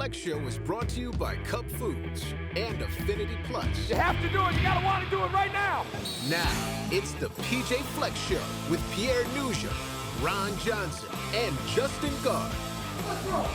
Fleck Show is brought to you by Cup Foods and Affinity Plus. You have to do it. You gotta want to do it right now. Now, it's the PJ Fleck Show with Pierre Nugent, Ron Johnson, and Justin Gard. Let's roll.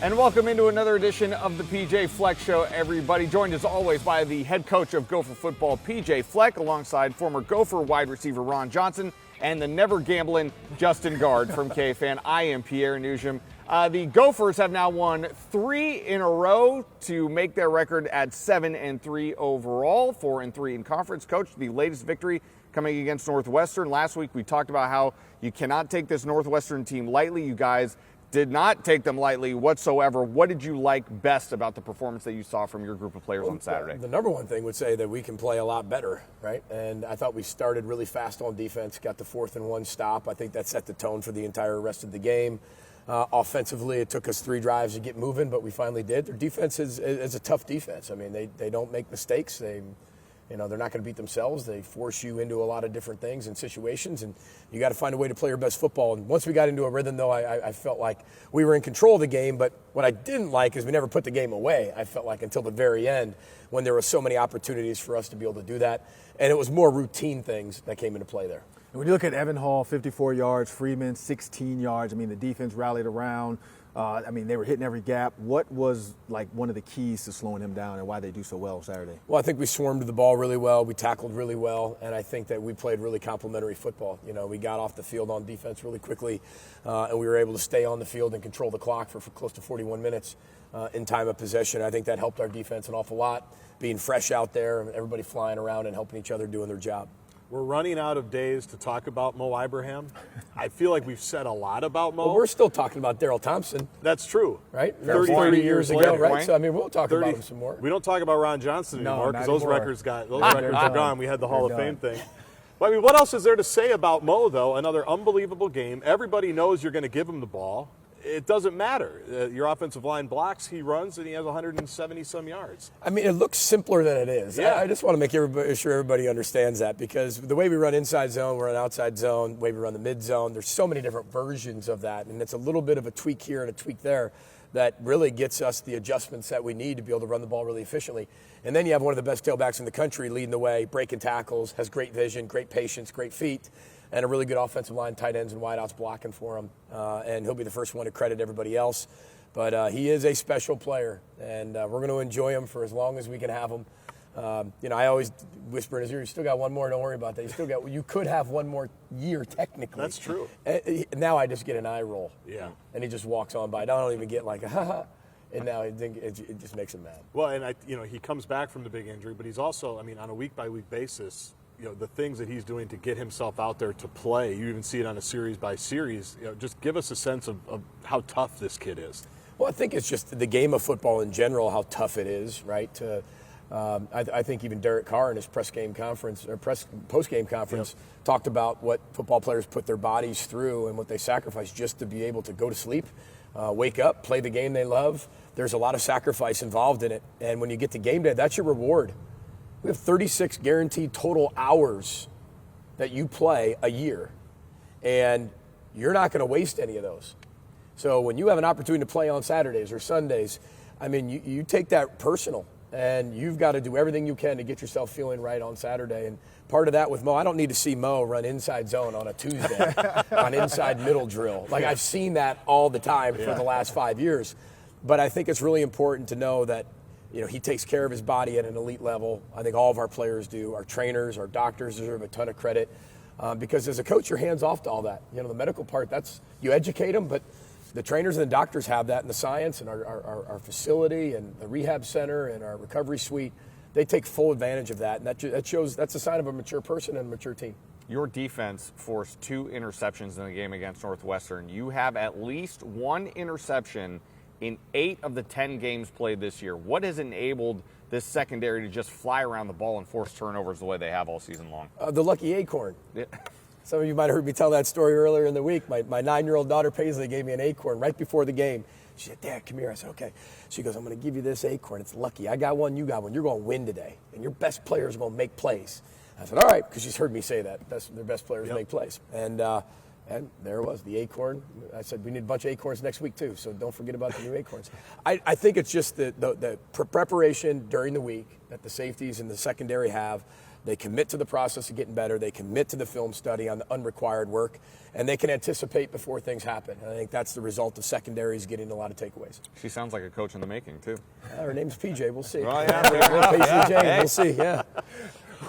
And welcome into another edition of the PJ Fleck Show, everybody. Joined as always by the head coach of Gopher football, PJ Fleck, alongside former Gopher wide receiver Ron Johnson, and the never gambling Justin Gard from KFan. I am Pierre Nugent. The Gophers have now won 3 in a row to make their record at 7-3 overall, 4-3 in conference. Coach, the latest victory coming against Northwestern. Last week we talked about how you cannot take this Northwestern team lightly. You guys did not take them lightly whatsoever. What did you like best about the performance that you saw from your group of players on Saturday? The number one thing would say that we can play a lot better, right? And I thought we started really fast on defense, got the 4th and 1 stop. I think that set the tone for the entire rest of the game. Offensively, it took us 3 drives to get moving, but we finally did. Their defense is a tough defense. I mean, they don't make mistakes. They're not going to beat themselves. They force you into a lot of different things and situations, and you got to find a way to play your best football. And once we got into a rhythm, though, I felt like we were in control of the game. But what I didn't like is we never put the game away, I felt like, until the very end, when there were so many opportunities for us to be able to do that. And it was more routine things that came into play there. And when you look at Evan Hall, 54 yards, Freeman, 16 yards, I mean, the defense rallied around. They were hitting every gap. What was like one of the keys to slowing him down and why they do so well Saturday? Well, I think we swarmed the ball really well. We tackled really well, and I think that we played really complementary football. You know, we got off the field on defense really quickly, and we were able to stay on the field and control the clock for close to 41 minutes in time of possession. I think that helped our defense an awful lot, being fresh out there, everybody flying around and helping each other doing their job. We're running out of days to talk about Mo Ibrahim. I feel like we've said a lot about Mo. Well, we're still talking about Daryl Thompson. That's true. Right? 30 years ago, right? So, we'll talk about him some more. We don't talk about Ron Johnson anymore because those records are gone. We had the Hall of Fame thing. Well, what else is there to say about Mo, though? Another unbelievable game. Everybody knows you're going to give him the ball. It doesn't matter. Your offensive line blocks, he runs, and he has 170-some yards. It looks simpler than it is. Yeah. I just want to make sure everybody understands that, because the way we run inside zone, we're an outside zone. The way we run the mid zone, there's so many different versions of that, and it's a little bit of a tweak here and a tweak there that really gets us the adjustments that we need to be able to run the ball really efficiently. And then you have one of the best tailbacks in the country leading the way, breaking tackles, has great vision, great patience, great feet, and a really good offensive line, tight ends and wideouts blocking for him. And he'll be the first one to credit everybody else. But he is a special player, and we're going to enjoy him for as long as we can have him. I always whisper in his ear, you still got one more, don't worry about that. You could have one more year technically. That's true. Now I just get an eye roll. Yeah. And he just walks on by. I don't even get like a ha-ha. And now it just makes him mad. Well, and he comes back from the big injury, but he's also, on a week-by-week basis, the things that he's doing to get himself out there to play, you even see it on a series-by-series, just give us a sense of how tough this kid is. Well, I think it's just the game of football in general, how tough it is, right? I think even Derek Carr in his post-game conference talked about what football players put their bodies through and what they sacrifice just to be able to go to sleep, wake up, play the game they love. There's a lot of sacrifice involved in it, and when you get to game day, that's your reward. We have 36 guaranteed total hours that you play a year, and you're not going to waste any of those. So when you have an opportunity to play on Saturdays or Sundays, you take that personal, and you've got to do everything you can to get yourself feeling right on Saturday. And part of that with Mo, I don't need to see Mo run inside zone on a Tuesday on inside middle drill. I've seen that all the time for the last 5 years. But I think it's really important to know that he takes care of his body at an elite level. I think all of our players do. Our trainers, our doctors deserve a ton of credit because as a coach, you're hands off to all that. The medical part, you educate them, but the trainers and the doctors have that in the science and our facility and the rehab center and our recovery suite. They take full advantage of that, and that shows that's a sign of a mature person and a mature team. Your defense forced 2 interceptions in the game against Northwestern. You have at least 1 interception in 8 of the 10 games played this year. What has enabled this secondary to just fly around the ball and force turnovers the way they have all season long? The lucky acorn. Yeah. Some of you might have heard me tell that story earlier in the week. My 9-year-old daughter Paisley gave me an acorn right before the game. She said, "Dad, come here." I said, "Okay." She goes, "I'm going to give you this acorn. It's lucky. I got one, you got one. You're going to win today, and your best players are going to make plays." I said, "All right," because she's heard me say that. Their best players make plays. And And there it was, the acorn. I said, we need a bunch of acorns next week too, so don't forget about the new acorns. I think it's just the preparation during the week that the safeties and the secondary have. They commit to the process of getting better. They commit to the film study on the unrequired work, and they can anticipate before things happen. I think that's the result of secondaries getting a lot of takeaways. She sounds like a coach in the making, too. Her name's PJ. We'll see. Oh, yeah. PJ, we'll see, yeah.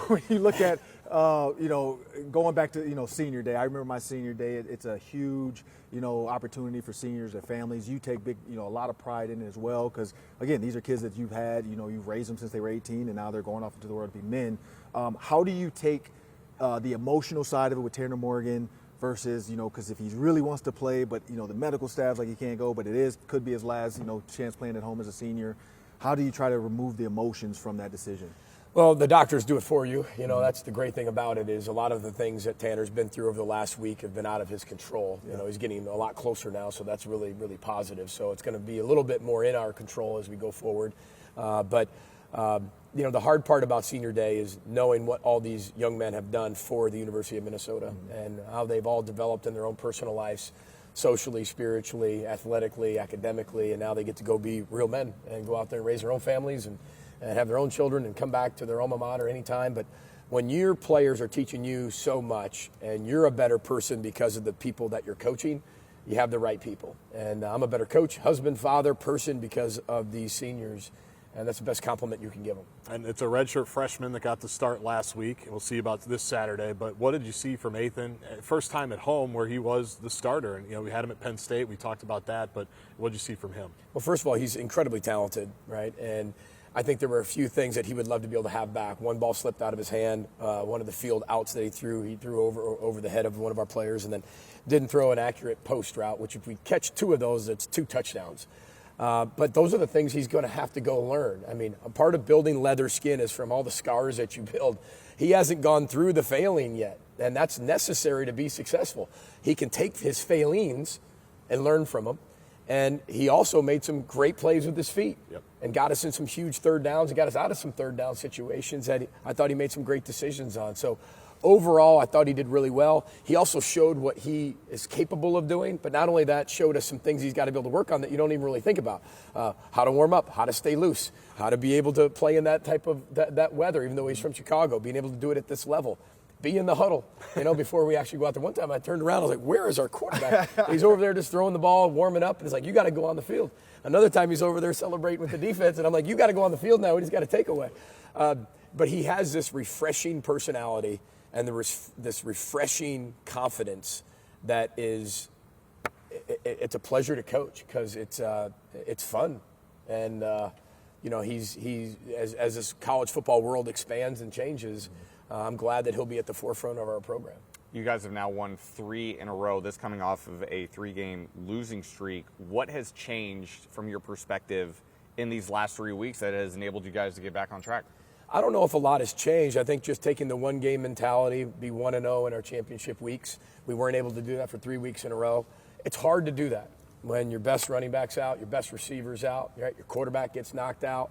When you look at, going back to, senior day, I remember my senior day. It's a huge, opportunity for seniors and families. You take a lot of pride in it as well because, again, these are kids that you've had, you've raised them since they were 18 and now they're going off into the world to be men. How do you take the emotional side of it with Tanner Morgan versus, because if he really wants to play, but, the medical staff's like he can't go, but could be his last, chance playing at home as a senior. How do you try to remove the emotions from that decision? Well, the doctors do it for you. That's the great thing about it is a lot of the things that Tanner's been through over the last week have been out of his control. He's getting a lot closer now, so that's really, really positive. So it's going to be a little bit more in our control as we go forward. But the hard part about senior day is knowing what all these young men have done for the University of Minnesota and how they've all developed in their own personal lives, socially, spiritually, athletically, academically, and now they get to go be real men and go out there and raise their own families and have their own children and come back to their alma mater anytime. But when your players are teaching you so much and you're a better person because of the people that you're coaching, you have the right people. And I'm a better coach, husband, father, person because of these seniors. And that's the best compliment you can give them. And it's a redshirt freshman that got to start last week. We'll see about this Saturday. But what did you see from Ethan? First time at home where he was the starter. And, we had him at Penn State. We talked about that. But what did you see from him? Well, first of all, he's incredibly talented, right? And I think there were a few things that he would love to be able to have back. One ball slipped out of his hand. One of the field outs that he threw over the head of one of our players, and then didn't throw an accurate post route, which if we catch 2 of those, it's 2 touchdowns. But those are the things he's going to have to go learn. I mean, a part of building leather skin is from all the scars that you build. He hasn't gone through the failing yet, and that's necessary to be successful. He can take his failings and learn from them. And he also made some great plays with his feet and got us in some huge third downs and got us out of some third down situations that I thought he made some great decisions on. So overall, I thought he did really well. He also showed what he is capable of doing, but not only that, showed us some things he's got to be able to work on that you don't even really think about. How to warm up, how to stay loose, how to be able to play in that type of that weather, even though he's from Chicago, being able to do it at this level. Be in the huddle, before we actually go out there. One time I turned around, I was like, where is our quarterback? He's over there just throwing the ball, warming up, and it's like, you got to go on the field. Another time he's over there celebrating with the defense, and I'm like, you got to go on the field now. We just got a takeaway. But he has this refreshing personality and this refreshing confidence that is, it's a pleasure to coach because it's fun. And, he's as this college football world expands and changes, I'm glad that he'll be at the forefront of our program. You guys have now won 3 in a row, this coming off of a 3-game losing streak. What has changed from your perspective in these last 3 weeks that has enabled you guys to get back on track? I don't know if a lot has changed. I think just taking the one-game mentality, be 1-0 in our championship weeks. We weren't able to do that for 3 weeks in a row. It's hard to do that when your best running back's out, your best receiver's out, right? Your quarterback gets knocked out.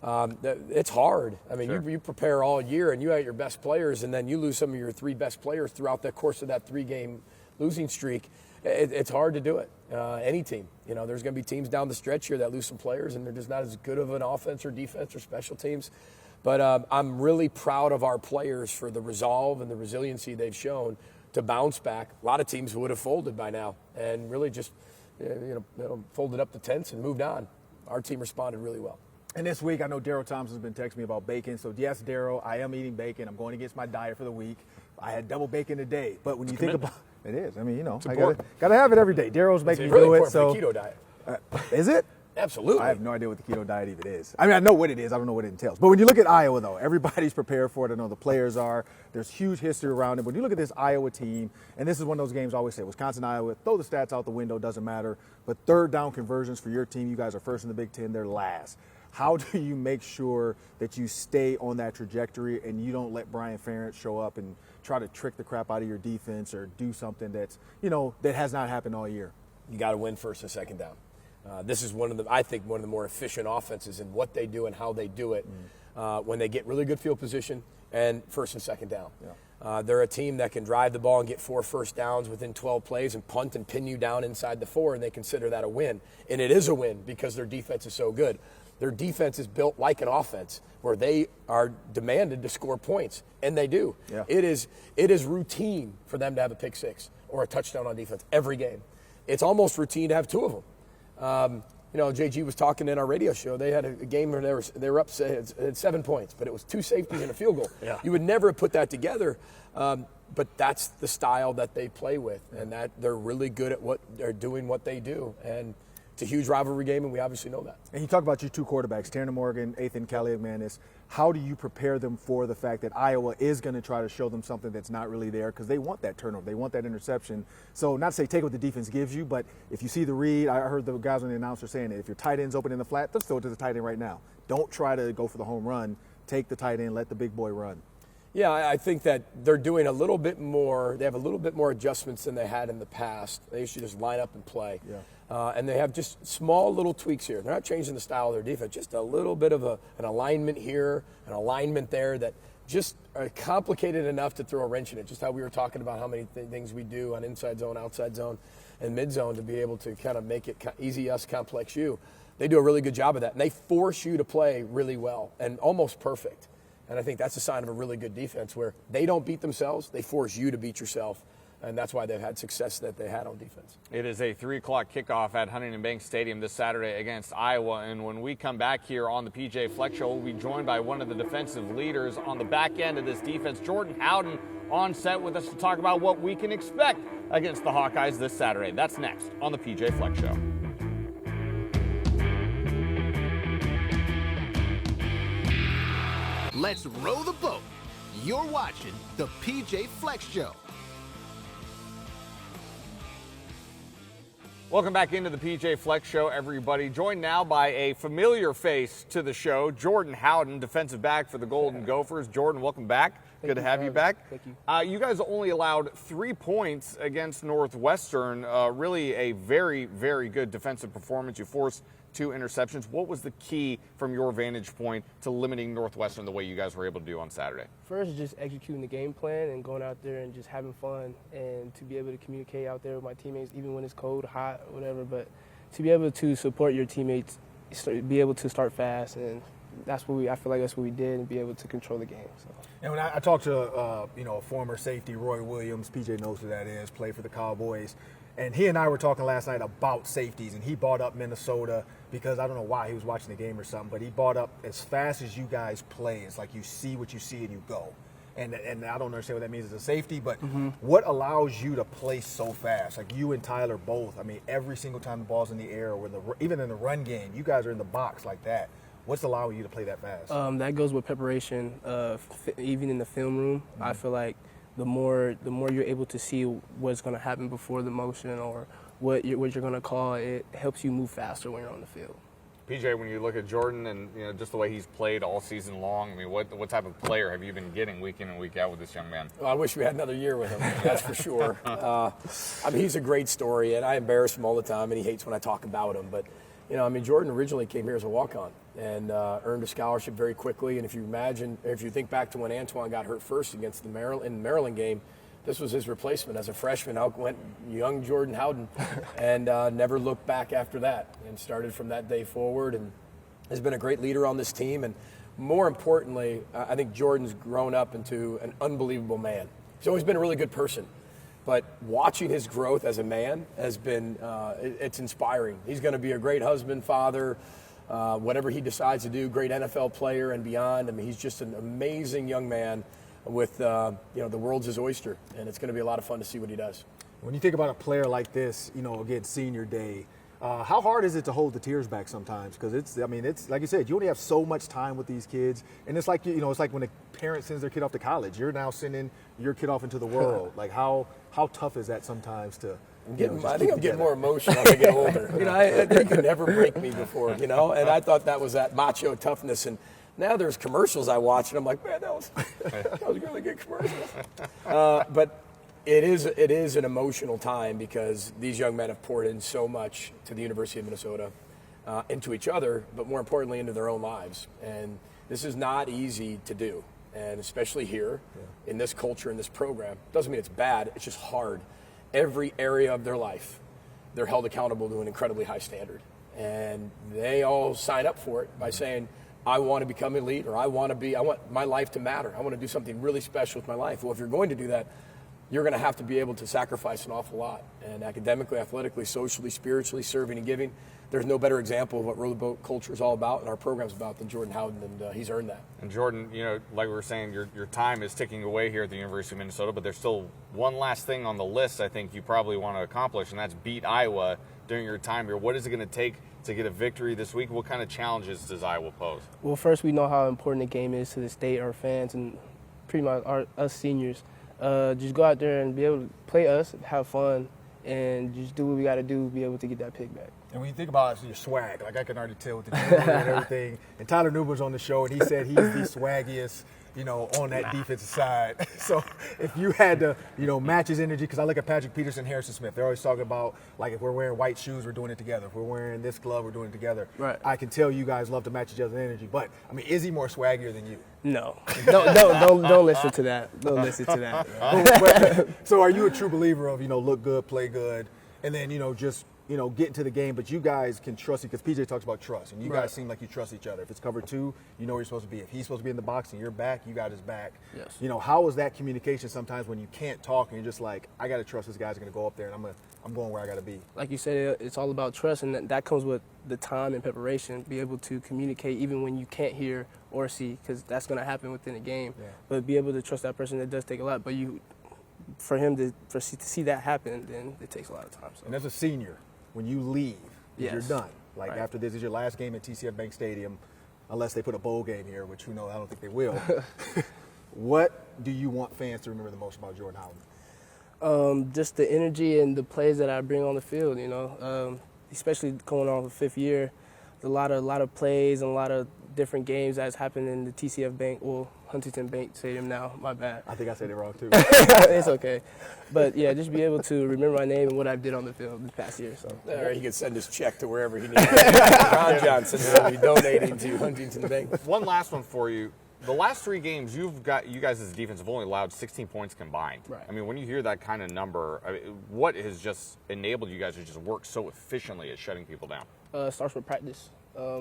It's hard. I mean, you prepare all year and you have your best players, and then you lose some of your 3 best players throughout the course of that 3-game losing streak. It's hard to do it. Any team. There's going to be teams down the stretch here that lose some players, and they're just not as good of an offense or defense or special teams. But I'm really proud of our players for the resolve and the resiliency they've shown to bounce back. A lot of teams would have folded by now and really just folded up the tents and moved on. Our team responded really well. And this week, I know Daryl Thompson's been texting me about bacon. So, yes, Daryl, I am eating bacon. I'm going against my diet for the week. I had double bacon today. But when you think about it, is. I mean, I got to have it every day. Daryl's making me do it. So, for the keto diet. Is it? Absolutely. I have no idea what the keto diet even is. I mean, I know what it is. I don't know what it entails. But when you look at Iowa, though, everybody's prepared for it. I know the players are. There's huge history around it. When you look at this Iowa team, and this is one of those games I always say, Wisconsin, Iowa, throw the stats out the window, doesn't matter. But third down conversions for your team, you guys are first in the Big Ten, they're last. How do you make sure that you stay on that trajectory and you don't let Brian Ferentz show up and try to trick the crap out of your defense or do something that's, that has not happened all year? You got to win first and second down. This is I think one of the more efficient offenses in what they do and how they do it when they get really good field position and first and second down. They're a team that can drive the ball and get 4 first downs within 12 plays and punt and pin you down inside the 4, and they consider that a win. And it is a win because their defense is so good. Their defense is built like an offense where they are demanded to score points, and they do. Yeah. It is routine for them to have a pick 6 or a touchdown on defense every game. It's almost routine to have 2 of them. JG was talking in our radio show. They had a game where they were up 7 points, but it was 2 safeties and a field goal. Yeah. You would never have put that together, but that's the style that they play with, and that they're really good at what they're doing, what they do. And it's a huge rivalry game, and we obviously know that. And you talk about your 2 quarterbacks, Tanner Morgan, Ethan Kaliakmanis. How do you prepare them for the fact that Iowa is going to try to show them something that's not really there, because they want that turnover, they want that interception. So not to say take what the defense gives you, but if you see the read, I heard the guys on the announcer saying it, if your tight end's open in the flat, let's throw it to the tight end right now. Don't try to go for the home run. Take the tight end, let the big boy run. Yeah, I think that they're doing a little bit more. They have a little bit more adjustments than they had in the past. They used to just line up and play. Yeah. And they have just small little tweaks here. They're not changing the style of their defense, just a little bit of an alignment here, an alignment there that just are complicated enough to throw a wrench in it. Just how we were talking about how many things we do on inside zone, outside zone, and mid zone to be able to kind of make it easy us, complex you. They do a really good job of that. And they force you to play really well and almost perfect. And I think that's a sign of a really good defense where they don't beat themselves, they force you to beat yourself. And that's why they've had success that they had on defense. It is a 3 o'clock kickoff at Huntington Bank Stadium this Saturday against Iowa. And when we come back here on the PJ Fleck Show, we'll be joined by one of the defensive leaders on the back end of this defense, Jordan Howden, on set with us to talk about what we can expect against the Hawkeyes this Saturday. That's next on the PJ Fleck Show. Let's row the boat. You're watching the PJ Fleck Show. Welcome back into the PJ Fleck Show, everybody. Joined now by a familiar face to the show, Jordan Howden, defensive back for the Golden Gophers. Jordan, welcome back. Good to have you back. Thank you. You guys only allowed 3 points against Northwestern. Really a very, very good defensive performance. You forced 2 interceptions. What was the key from your vantage point to limiting Northwestern the way you guys were able to do on Saturday? First, just executing the game plan and going out there and just having fun, and to be able to communicate out there with my teammates, even when it's cold, hot, whatever. But to be able to support your teammates, be able to start fast, and that's what I feel like that's what we did, and be able to control the game. So. And when I talked to a former safety, Roy Williams, PJ knows who that is, played for the Cowboys, and he and I were talking last night about safeties, and he brought up Minnesota because I don't know why, he was watching the game or something, but he brought up as fast as you guys play, it's like you see what you see and you go. And I don't understand what that means as a safety, but what allows you to play so fast? Like you and Tyler both, I mean, every single time the ball's in the air, or even in the run game, you guys are in the box like that. What's allowing you to play that fast? That goes with preparation, even in the film room. I feel like the more you're able to see what's going to happen before the motion or what you're going to call, it helps you move faster when you're on the field. PJ, when you look at Jordan and just the way he's played all season long, I mean, what type of player have you been getting week in and week out with this young man? Well, I wish we had another year with him, that's for sure. He's a great story, and I embarrass him all the time, and he hates when I talk about him. But, Jordan originally came here as a walk-on and earned a scholarship very quickly. And if you think back to when Antoine got hurt first against the Maryland game, this was his replacement as a freshman. Out went young Jordan Howden, and never looked back after that, and started from that day forward, and has been a great leader on this team. And more importantly, I think Jordan's grown up into an unbelievable man. He's always been a really good person, but watching his growth as a man has been it's inspiring. He's going to be a great husband, father, whatever he decides to do, great NFL player and beyond. I mean, he's just an amazing young man with, the world's his oyster, and it's going to be a lot of fun to see what he does. When you think about a player like this, again, senior day, how hard is it to hold the tears back sometimes? Because it's like you said, you only have so much time with these kids, and it's like, it's like when a parent sends their kid off to college, you're now sending your kid off into the world. Like how tough is that sometimes to? I think I'm getting more emotional as I get older. They could never break me before, and I thought that was that macho toughness. And now there's commercials I watch, and I'm like, man, that was a really good commercial. But it is an emotional time because these young men have poured in so much to the University of Minnesota, into each other, but more importantly into their own lives. And this is not easy to do. and especially here in this culture, in this program. Doesn't mean it's bad, it's just hard. Every area of their life, they're held accountable to an incredibly high standard. And they all sign up for it by saying, I want to become elite, or I want my life to matter. I want to do something really special with my life. Well, if you're going to do that, you're going to have to be able to sacrifice an awful lot. And academically, athletically, socially, spiritually, serving and giving, there's no better example of what Row the Boat culture is all about and our program's about than Jordan Howden, and he's earned that. And Jordan, like we were saying, your time is ticking away here at the University of Minnesota, but there's still one last thing on the list I think you probably want to accomplish, and that's beat Iowa during your time here. What is it going to take to get a victory this week? What kind of challenges does Iowa pose? Well, first, we know how important the game is to the state, our fans, and pretty much us seniors. Just go out there and be able to play us, have fun, and just do what we got to do to be able to get that pick back. And when you think about your swag, like I can already tell with the jewelry and everything. And Tyler Newman's on the show, and he said he's the swaggiest, on that defensive side. So if you had to, match his energy, because I look at Patrick Peterson, Harrison Smith, they're always talking about, like, if we're wearing white shoes, we're doing it together. If we're wearing this glove, we're doing it together. Right. I can tell you guys love to match each other's energy. But, is he more swaggier than you? No. Don't listen to that. Don't listen to that. So are you a true believer of, look good, play good, and then, just get into the game, but you guys can trust it, because PJ talks about trust, and you guys seem like you trust each other. If it's cover two, you know where you're supposed to be. If he's supposed to be in the box and you're back, you got his back. Yes. How is that communication sometimes when you can't talk and you're just like, I got to trust this guy's going to go up there and I'm going where I got to be? Like you said, it's all about trust, and that comes with the time and preparation. Be able to communicate even when you can't hear or see, because that's going to happen within a game. Yeah. But be able to trust that person, that does take a lot. But for him to see that happen, then it takes a lot of time. So. And as a senior, when you leave, you're done. Like, right. After this is your last game at TCF Bank Stadium, unless they put a bowl game here, which who knows, I don't think they will. What do you want fans to remember the most about Jordan Howden? Just the energy and the plays that I bring on the field, especially going on the fifth year. A lot of plays and a lot of different games that's happened in the TCF Bank, Huntington Bank Stadium now, my bad. I think I said it wrong too. It's okay. But yeah, just be able to remember my name and what I did on the field this past year. So he can send his check to wherever he needs it. Ron Johnson will be donating to Huntington Bank. One last one for you. The last three games, you guys as a defense have only allowed 16 points combined. Right. When you hear that kind of number, what has just enabled you guys to just work so efficiently at shutting people down? Starts with practice.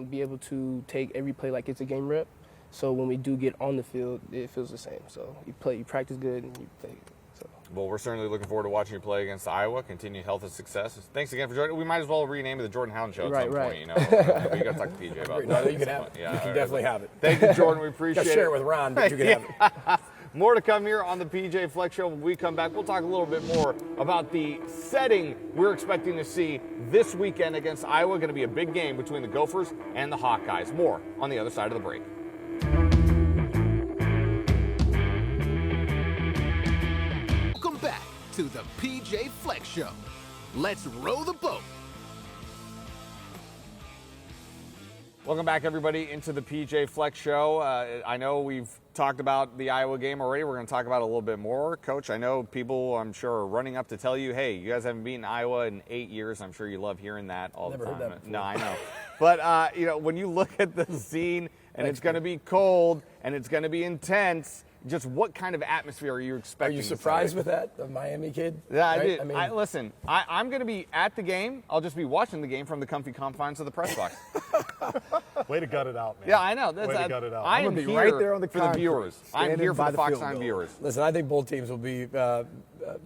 Be able to take every play like it's a game rep. So when we do get on the field, it feels the same. So you practice good, and you play good. So. Well, we're certainly looking forward to watching you play against Iowa. Continued health and success. Thanks again for joining. We might as well rename it the Jordan Howden Show at some point. But you got to talk to PJ about that. No, you can have it. Yeah, you can definitely have it. Thank you, Jordan. We appreciate it. Share it with Ron, but you can have it. More to come here on the PJ Fleck Show. When we come back, we'll talk a little bit more about the setting we're expecting to see this weekend against Iowa. Going to be a big game between the Gophers and the Hawkeyes. More on the other side of the break. Welcome back to the PJ Fleck Show. Let's row the boat. Welcome back, everybody, into the PJ Fleck Show. I know we've talked about the Iowa game already. We're going to talk about it a little bit more. Coach, I know people, I'm sure, are running up to tell you, hey, you guys haven't beaten Iowa in 8 years. I'm sure you love hearing that all the time. Never heard that before. No, I know. But, when you look at the scene, and it's going to be cold, and it's going to be intense, just what kind of atmosphere are you expecting? Are you surprised with that, the Miami kid? Yeah, I right? did. Listen, I'm going to be at the game. I'll just be watching the game from the comfy confines of the press box. Way to gut it out, man. Yeah, I know. Way to gut it out. I am I'm gonna be here right there on the for the viewers. I'm here for the Fox 9 viewers. Listen, I think both teams will be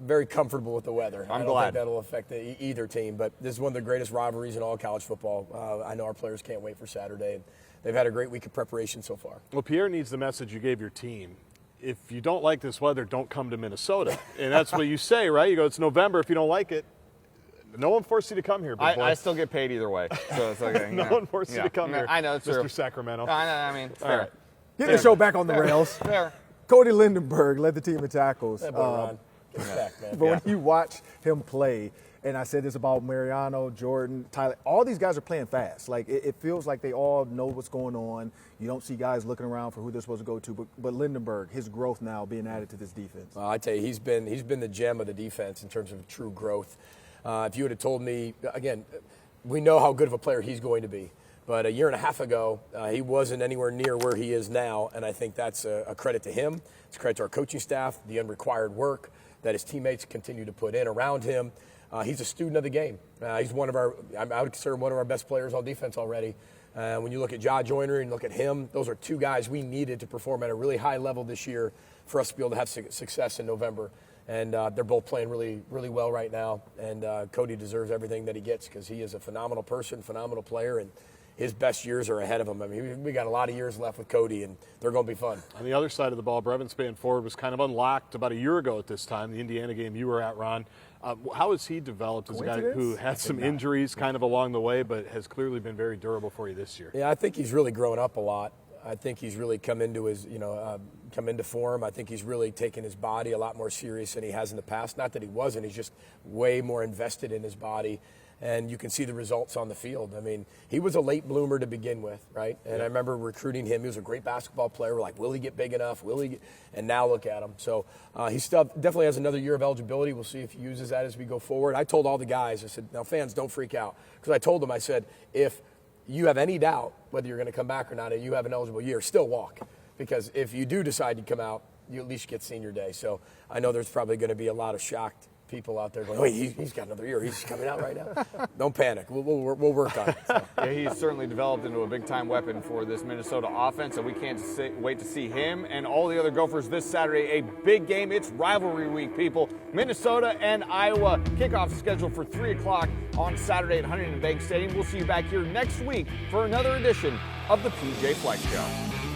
very comfortable with the weather. I don't glad. think that'll affect either team, but this is one of the greatest rivalries in all college football. I know our players can't wait for Saturday. They've had a great week of preparation so far. Well, Pierre needs the message you gave your team. If you don't like this weather, don't come to Minnesota. And that's what you say, right? You go, it's November. If you don't like it, no one forced you to come here, big boy. I still get paid either way, so it's okay. No one forced you to come here. I know, it's true. Mr. Sacramento. I know, it's fair. right. Get the show back on the rails. Fair. Cody Lindenberg led the team in tackles. That boy, Ron. Get back, man. But when you watch him play, and I said this about Mariano, Jordan, Tyler, all these guys are playing fast. Like, it feels like they all know what's going on. You don't see guys looking around for who they're supposed to go to. But Lindenberg, his growth now being added to this defense. Well, I tell you, he's been the gem of the defense in terms of true growth. If you would have told me, again, we know how good of a player he's going to be. But a year and a half ago, he wasn't anywhere near where he is now, and I think that's a credit to him. It's a credit to our coaching staff, the unrequired work that his teammates continue to put in around him. He's a student of the game. He's I would consider one of our best players on defense already. When you look at Ja Joyner and look at him, those are two guys we needed to perform at a really high level this year for us to be able to have success in November. And they're both playing really, really well right now. And Cody deserves everything that he gets because he is a phenomenal person, phenomenal player, and his best years are ahead of him. I mean, we got a lot of years left with Cody, and they're going to be fun. On the other side of the ball, Brevin Spann-Ford was kind of unlocked about a year ago at this time, the Indiana game you were at, Ron. How has he developed as a guy who had some injuries kind of along the way, but has clearly been very durable for you this year? Yeah, I think he's really grown up a lot. I think he's really come into come into form. I think he's really taken his body a lot more serious than he has in the past. Not that he wasn't, he's just way more invested in his body. And you can see the results on the field. I mean, he was a late bloomer to begin with, right? And I remember recruiting him. He was a great basketball player. We're like, will he get big enough? And now look at him. So he still definitely has another year of eligibility. We'll see if he uses that as we go forward. I told all the guys, I said, now fans, don't freak out. Because I told them, I said, if you have any doubt whether you're going to come back or not and you have an eligible year, still walk. Because if you do decide to come out, you at least get senior day. So I know there's probably going to be a lot of shocked people out there going, wait, he's got another year. He's coming out right now. Don't panic. We'll work on it. So. Yeah, he's certainly developed into a big-time weapon for this Minnesota offense, and we can't wait to see him and all the other Gophers this Saturday. A big game. It's rivalry week, people. Minnesota and Iowa. Kickoff scheduled for 3 o'clock on Saturday at Huntington Bank Stadium. We'll see you back here next week for another edition of the PJ Fleck Show.